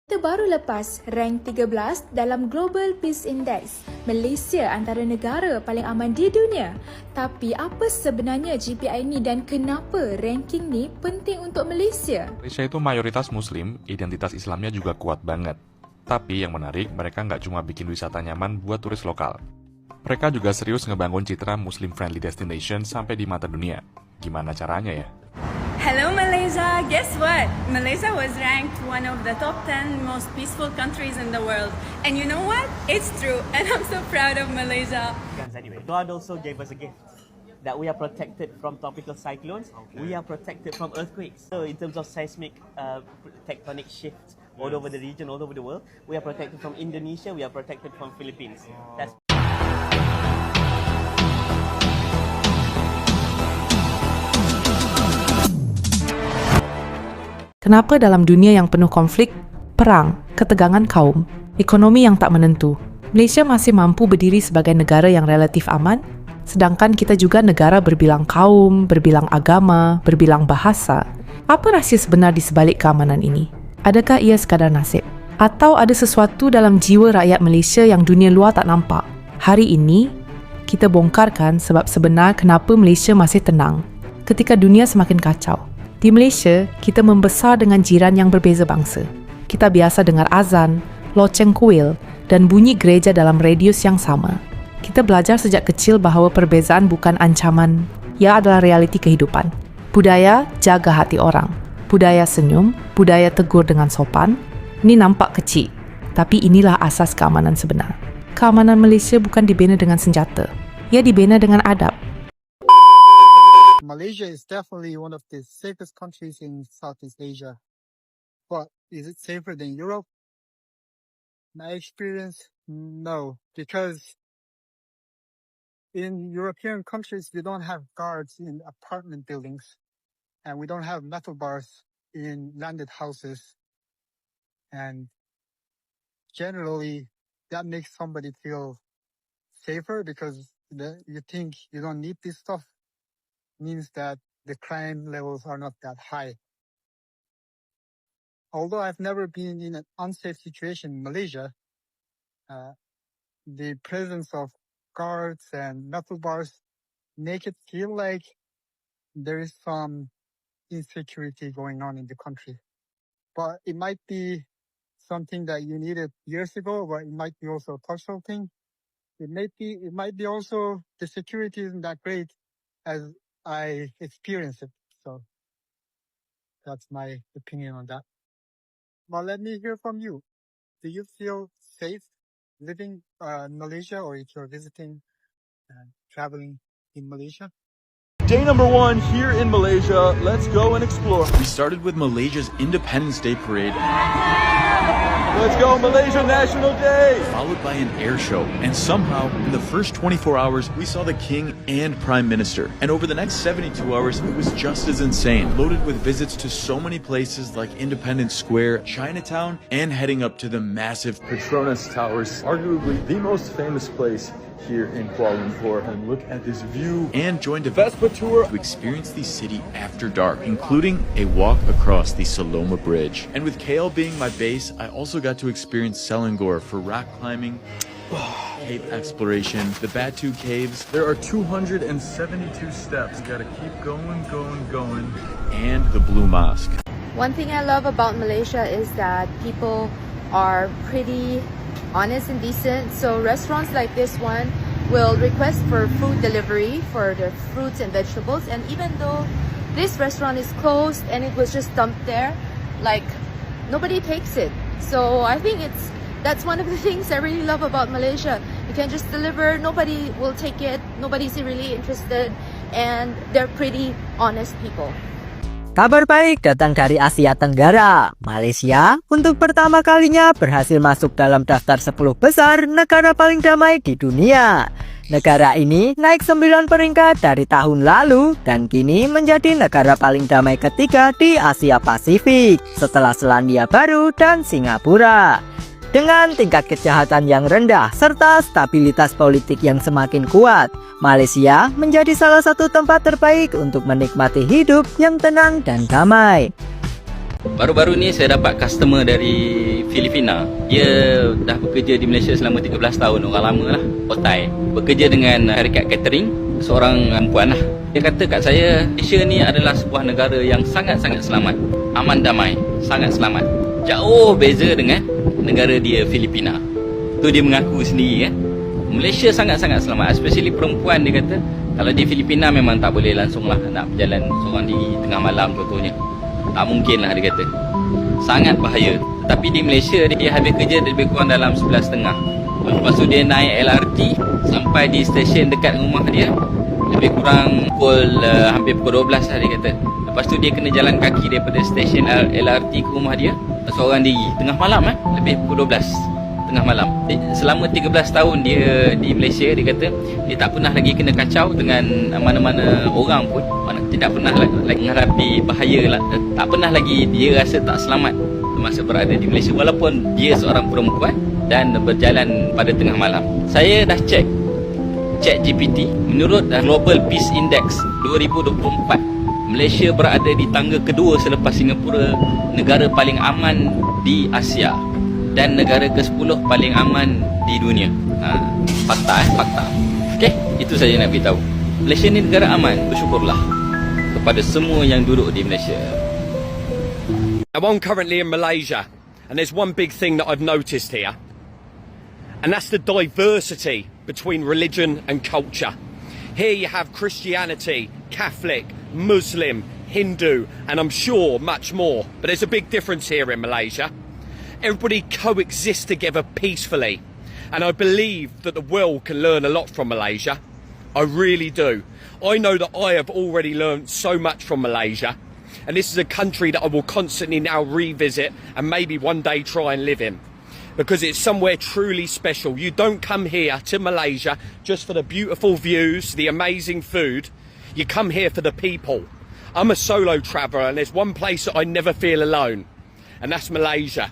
Kita baru lepas rank 13 dalam Global Peace Index. Malaysia antara negara paling aman di dunia. Tapi apa sebenarnya GPI ni dan kenapa ranking ni penting untuk Malaysia? Malaysia itu mayoritas muslim, identitas Islamnya juga kuat banget. Tapi yang menarik, mereka nggak cuma bikin wisata nyaman buat turis lokal. Mereka juga serius ngebangun citra Muslim-friendly destination sampai di mata dunia. Gimana caranya ya? Hello Malaysia! Guess what? Malaysia was ranked one of the top 10 most peaceful countries in the world. And you know what? It's true and I'm so proud of Malaysia. Anyway, God also gave us a gift that we are protected from tropical cyclones, we are protected from earthquakes. So in terms of seismic tectonic shifts all over the region, all over the world, we are protected from Indonesia, we are protected from Philippines. That's Kenapa dalam dunia yang penuh konflik, perang, ketegangan kaum, ekonomi yang tak menentu, Malaysia masih mampu berdiri sebagai negara yang relatif aman, sedangkan kita juga negara berbilang kaum, berbilang agama, berbilang bahasa? Apa rahsia sebenar di sebalik keamanan ini? Adakah ia sekadar nasib? Atau ada sesuatu dalam jiwa rakyat Malaysia yang dunia luar tak nampak? Hari ini, kita bongkarkan sebab sebenar kenapa Malaysia masih tenang ketika dunia semakin kacau. Di Malaysia, kita membesar dengan jiran yang berbeza bangsa. Kita biasa dengar azan, loceng kuil, dan bunyi gereja dalam radius yang sama. Kita belajar sejak kecil bahawa perbezaan bukan ancaman, ia adalah realiti kehidupan. Budaya jaga hati orang. Budaya senyum, budaya tegur dengan sopan. Ini nampak kecil, tapi inilah asas keamanan sebenar. Keamanan Malaysia bukan dibina dengan senjata. Ia dibina dengan adab. Malaysia is definitely one of the safest countries in Southeast Asia. But is it safer than Europe? My experience, no. Because in European countries, we don't have guards in apartment buildings. And we don't have metal bars in landed houses. And generally, that makes somebody feel safer because you think you don't need this stuff. Means that the crime levels are not that high. Although I've never been in an unsafe situation in Malaysia, the presence of guards and metal bars make it feel like there is some insecurity going on in the country. But it might be something that you needed years ago, but it might be also a cultural thing. It might be also the security isn't that great as I experienced it, so that's my opinion on that. But let me hear from you. Do you feel safe living in Malaysia, or if you're visiting and traveling in Malaysia? Day number 1 here in Malaysia. Let's go and explore. We started with Malaysia's Independence Day Parade. Let's go, Malaysia National Day! Followed by an air show. And somehow, in the first 24 hours, we saw the King and Prime Minister. And over the next 72 hours, it was just as insane. Loaded with visits to so many places like Independence Square, Chinatown, and heading up to the massive Petronas Towers, arguably the most famous place here in Kuala Lumpur. And look at this view. And joined a Vespa tour to experience the city after dark, including a walk across the Saloma Bridge. And with KL being my base, I also got to experience Selangor for rock climbing, cave exploration, the Batu Caves. There are 272 steps. You gotta keep going, and the Blue Mosque. One thing I love about Malaysia is that people are pretty honest and decent. So restaurants like this one will request for food delivery for their fruits and vegetables. And even though this restaurant is closed and it was just dumped there, like nobody takes it. So I think that's one of the things I really love about Malaysia. You can just deliver, nobody will take it, nobody's really interested, and they're pretty honest people. Kabar baik datang dari Asia Tenggara. Malaysia untuk pertama kalinya berhasil masuk dalam daftar 10 besar negara paling damai di dunia. Negara ini naik 9 peringkat dari tahun lalu dan kini menjadi negara paling damai ketiga di Asia Pasifik setelah Selandia Baru dan Singapura. Dengan tingkat kejahatan yang rendah serta stabilitas politik yang semakin kuat, Malaysia menjadi salah satu tempat terbaik untuk menikmati hidup yang tenang dan damai. Baru-baru ni saya dapat customer dari Filipina. Dia dah bekerja di Malaysia selama 13 tahun, orang lama lah, Otai. Bekerja dengan syarikat catering, seorang perempuan lah. Dia kata kat saya, Malaysia ni adalah sebuah negara yang sangat-sangat selamat, aman damai, sangat selamat. Jauh beza dengan negara dia Filipina. Tu dia mengaku sendiri kan. Malaysia sangat-sangat selamat, especially perempuan. Dia kata kalau di Filipina memang tak boleh langsung lah nak berjalan seorang diri tengah malam contohnya. Tak mungkin lah dia kata. Sangat bahaya. Tapi di Malaysia dia habis kerja lebih kurang dalam 11.30. Lepas tu dia naik LRT sampai di stesen dekat rumah dia lebih kurang hampir pukul 12 lah dia kata. Lepas tu dia kena jalan kaki daripada stesen LRT ke rumah dia seorang diri tengah malam lebih pukul 12 tengah malam. Selama 13 tahun dia di Malaysia, dia kata dia tak pernah lagi kena kacau dengan mana-mana orang pun. Tidak pernah lagi menghadapi bahaya lah. Tak pernah lagi dia rasa tak selamat semasa berada di Malaysia walaupun dia seorang perempuan dan berjalan pada tengah malam. Saya dah cek GPT, menurut Global Peace Index 2024, Malaysia berada di tangga kedua selepas Singapura, negara paling aman di Asia dan negara ke-10 paling aman di dunia. Fakta fakta. Okey, itu saja nak beritahu. Malaysia ni negara aman, bersyukurlah kepada semua yang duduk di Malaysia. I'm currently in Malaysia, and there's one big thing that I've noticed here, and that's the diversity between religion and culture. Here you have Christianity, Catholic, Muslim, Hindu, and I'm sure much more. But there's a big difference here in Malaysia. Everybody coexists together peacefully, and I believe that the world can learn a lot from Malaysia. I really do. I know that I have already learned so much from Malaysia, and this is a country that I will constantly now revisit and maybe one day try and live in, because it's somewhere truly special. You don't come here to Malaysia just for the beautiful views, the amazing food. You come here for the people. I'm a solo traveller, and there's one place that I never feel alone, and that's Malaysia.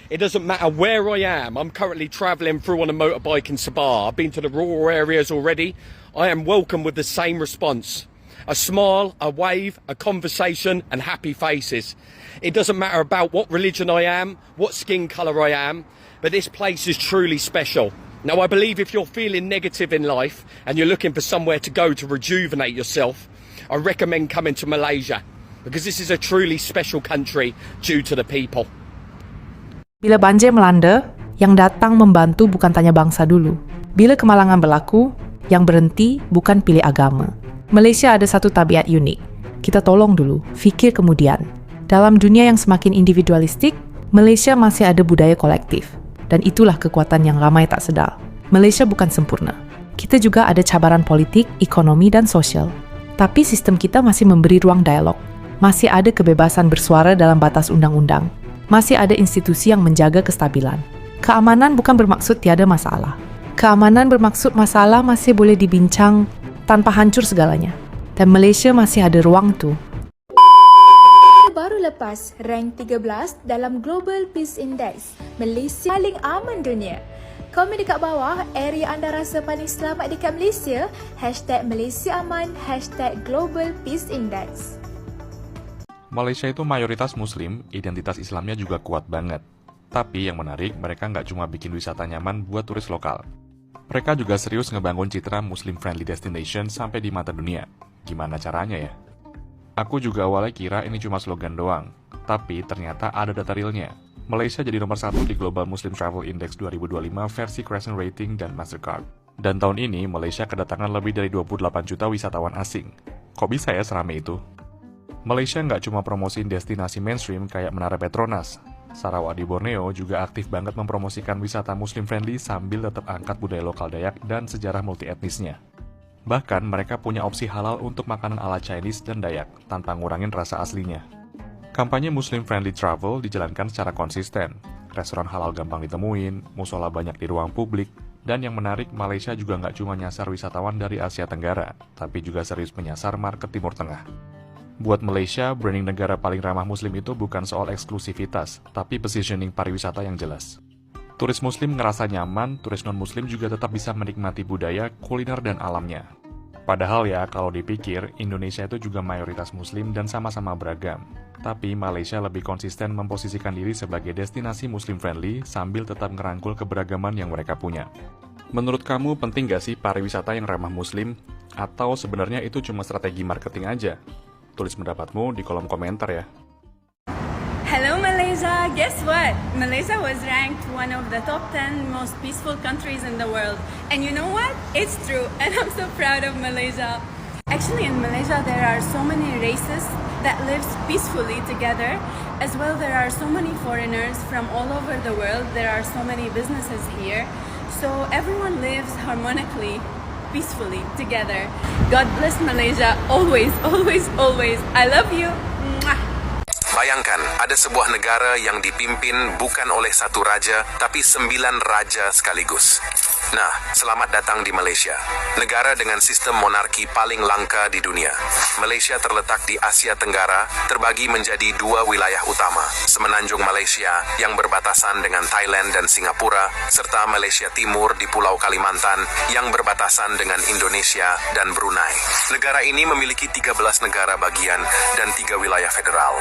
It doesn't matter where I am. I'm currently travelling through on a motorbike in Sabah. I've been to the rural areas already. I am welcomed with the same response. A smile, a wave, a conversation, and happy faces. It doesn't matter about what religion I am, what skin colour I am, but this place is truly special. Now, I believe if you're feeling negative in life and you're looking for somewhere to go to rejuvenate yourself, I recommend coming to Malaysia, because this is a truly special country due to the people. Bila banjir melanda, yang datang membantu bukan tanya bangsa dulu. Bila kemalangan berlaku, yang berhenti bukan pilih agama. Malaysia ada satu tabiat unik. Kita tolong dulu, fikir kemudian. Dalam dunia yang semakin individualistik, Malaysia masih ada budaya kolektif. Dan itulah kekuatan yang ramai tak sedar. Malaysia bukan sempurna. Kita juga ada cabaran politik, ekonomi, dan sosial. Tapi sistem kita masih memberi ruang dialog. Masih ada kebebasan bersuara dalam batas undang-undang. Masih ada institusi yang menjaga kestabilan. Keamanan bukan bermaksud tiada masalah. Keamanan bermaksud masalah masih boleh dibincang tanpa hancur segalanya. Dan Malaysia masih ada ruang tu. Baru lepas rank 13 dalam Global Peace Index, Malaysia paling aman dunia. Komen dekat bawah area anda rasa paling selamat dekat Malaysia, #MalaysiaAman, #Global Peace Index. Malaysia itu mayoritas muslim, identitas Islamnya juga kuat banget. Tapi yang menarik, mereka nggak cuma bikin wisata nyaman buat turis lokal. Mereka juga serius ngebangun citra Muslim-friendly destination sampai di mata dunia. Gimana caranya ya? Aku juga awalnya kira ini cuma slogan doang, tapi ternyata ada data realnya. Malaysia jadi nomor 1 di Global Muslim Travel Index 2025 versi Crescent Rating dan Mastercard. Dan tahun ini, Malaysia kedatangan lebih dari 28 juta wisatawan asing. Kok bisa ya serame itu? Malaysia nggak cuma promosiin destinasi mainstream kayak Menara Petronas. Sarawak di Borneo juga aktif banget mempromosikan wisata muslim-friendly sambil tetap angkat budaya lokal Dayak dan sejarah multi-etnisnya. Bahkan mereka punya opsi halal untuk makanan ala Chinese dan Dayak, tanpa ngurangin rasa aslinya. Kampanye muslim-friendly travel dijalankan secara konsisten. Restoran halal gampang ditemuin, musola banyak di ruang publik, dan yang menarik, Malaysia juga nggak cuma nyasar wisatawan dari Asia Tenggara, tapi juga serius menyasar market Timur Tengah. Buat Malaysia, branding negara paling ramah muslim itu bukan soal eksklusivitas, tapi positioning pariwisata yang jelas. Turis muslim ngerasa nyaman, turis non-muslim juga tetap bisa menikmati budaya, kuliner, dan alamnya. Padahal ya, kalau dipikir, Indonesia itu juga mayoritas muslim dan sama-sama beragam. Tapi Malaysia lebih konsisten memposisikan diri sebagai destinasi muslim friendly sambil tetap ngerangkul keberagaman yang mereka punya. Menurut kamu penting gak sih pariwisata yang ramah muslim? Atau sebenarnya itu cuma strategi marketing aja? Tulis pendapatmu di kolom komentar ya. Hello Malaysia, guess what? Malaysia was ranked one of the top 10 most peaceful countries in the world. And you know what? It's true, and I'm so proud of Malaysia. Actually, in Malaysia there are so many races that live peacefully together. As well, there are so many foreigners from all over the world. There are so many businesses here. So everyone lives harmonically, peacefully together. God bless Malaysia, always, always, always. I love you. Mwah. Bayangkan, ada sebuah negara yang dipimpin bukan oleh satu raja, tapi 9 raja sekaligus. Nah, selamat datang di Malaysia, negara dengan sistem monarki paling langka di dunia. Malaysia terletak di Asia Tenggara, terbagi menjadi 2 wilayah utama, Semenanjung Malaysia yang berbatasan dengan Thailand dan Singapura, serta Malaysia Timur di Pulau Kalimantan yang berbatasan dengan Indonesia dan Brunei. Negara ini memiliki 13 negara bagian dan 3 wilayah federal.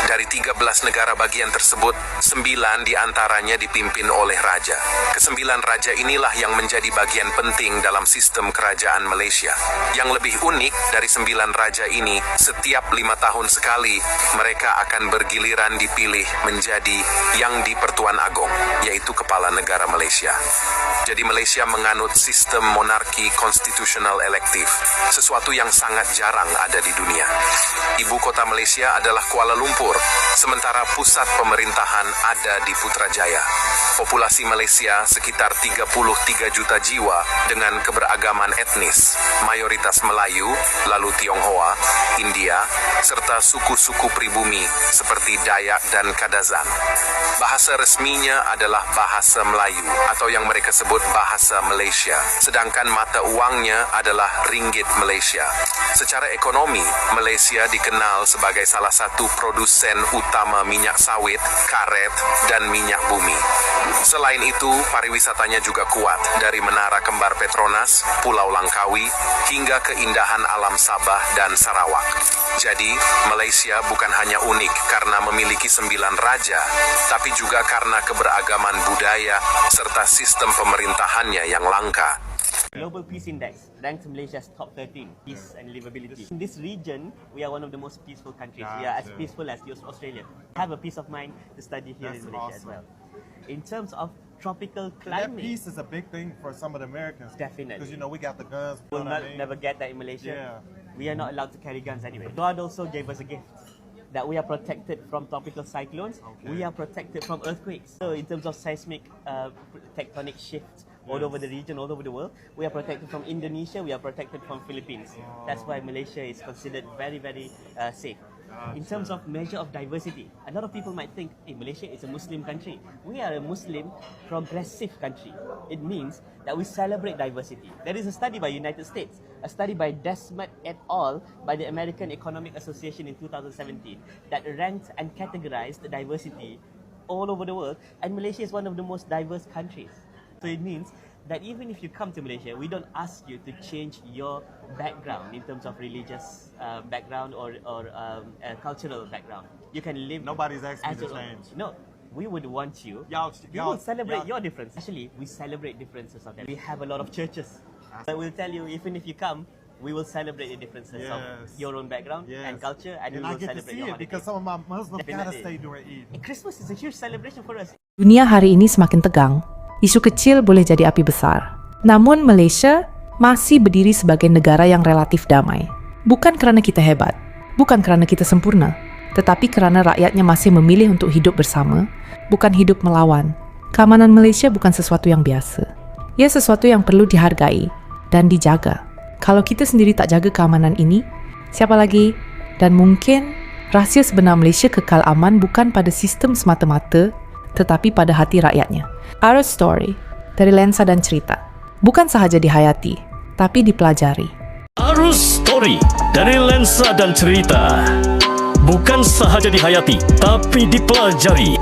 Dari 13 negara bagian tersebut, 9 diantaranya dipimpin oleh raja. Ke-9 raja inilah yang menjadi bagian penting dalam sistem kerajaan Malaysia. Yang lebih unik dari 9 raja ini, setiap 5 tahun sekali, mereka akan bergiliran dipilih menjadi Yang di-Pertuan Agong, yaitu Kepala Negara Malaysia. Jadi Malaysia menganut sistem monarki konstitusional elektif, sesuatu yang sangat jarang ada di dunia. Ibu kota Malaysia adalah Kuala Lumpur, sementara pusat pemerintahan ada di Putrajaya. Populasi Malaysia sekitar 33 juta jiwa dengan keberagaman etnis, mayoritas Melayu, lalu Tionghoa, India, serta suku-suku pribumi seperti Dayak dan Kadazan. Bahasa resminya adalah bahasa Melayu atau yang mereka sebut bahasa Malaysia, sedangkan mata uangnya adalah ringgit Malaysia. Secara ekonomi, Malaysia dikenal sebagai salah satu produsen utama minyak sawit, karet, dan minyak bumi. Selain itu, pariwisatanya juga kuat, dari Menara Kembar Petronas, Pulau Langkawi, hingga keindahan alam Sabah dan Sarawak. Jadi, Malaysia bukan hanya unik karena memiliki 9 raja, tapi juga karena keberagaman budaya serta sistem pemerintahannya yang langka. Global Peace Index ranks Malaysia as top 13, peace and livability. In this region, we are one of the most peaceful countries. We are as peaceful as Australia. Have a peace of mind to study here in Malaysia as well. In terms of tropical climate, that peace is a big thing for some of the Americans. Definitely. Because, you know, we got the guns. We'll never get that in Malaysia. Yeah. We are not allowed to carry guns anyway. God also gave us a gift, that we are protected from tropical cyclones. We are protected from earthquakes. So in terms of seismic tectonic shifts all over the region, all over the world, we are protected from Indonesia, we are protected from Philippines. That's why Malaysia is considered very, very safe. In terms of measure of diversity, a lot of people might think, hey, Malaysia is a Muslim country. We are a Muslim progressive country. It means that we celebrate diversity. There is a study by United States, a study by Desmet et al. By the American Economic Association in 2017 that ranked and categorized the diversity all over the world, and Malaysia is one of the most diverse countries. So it means that even if you come to Malaysia, we don't ask you to change your background in terms of religious background or cultural background. You can live. Nobody's asking you to your own. change. No, we would want you. We will celebrate your difference. Actually, we celebrate differences of them. We have a lot of churches. I will tell you, even if you come, we will celebrate the differences of your own background and culture, and we will I get to celebrate see your it because some of my Muslims gotta stay during Eid. And Christmas is a huge celebration for us. Dunia hari ini semakin tegang. Isu kecil boleh jadi api besar. Namun Malaysia masih berdiri sebagai negara yang relatif damai. Bukan kerana kita hebat, bukan kerana kita sempurna, tetapi kerana rakyatnya masih memilih untuk hidup bersama, bukan hidup melawan. Keamanan Malaysia bukan sesuatu yang biasa. Ia sesuatu yang perlu dihargai dan dijaga. Kalau kita sendiri tak jaga keamanan ini, siapa lagi? Dan mungkin rahsia sebenar Malaysia kekal aman bukan pada sistem semata-mata, tetapi pada hati rakyatnya. Our story, dari lensa dan cerita, bukan sahaja dihayati, tapi dipelajari. Arus Story, dari lensa dan cerita, bukan sahaja dihayati, tapi dipelajari.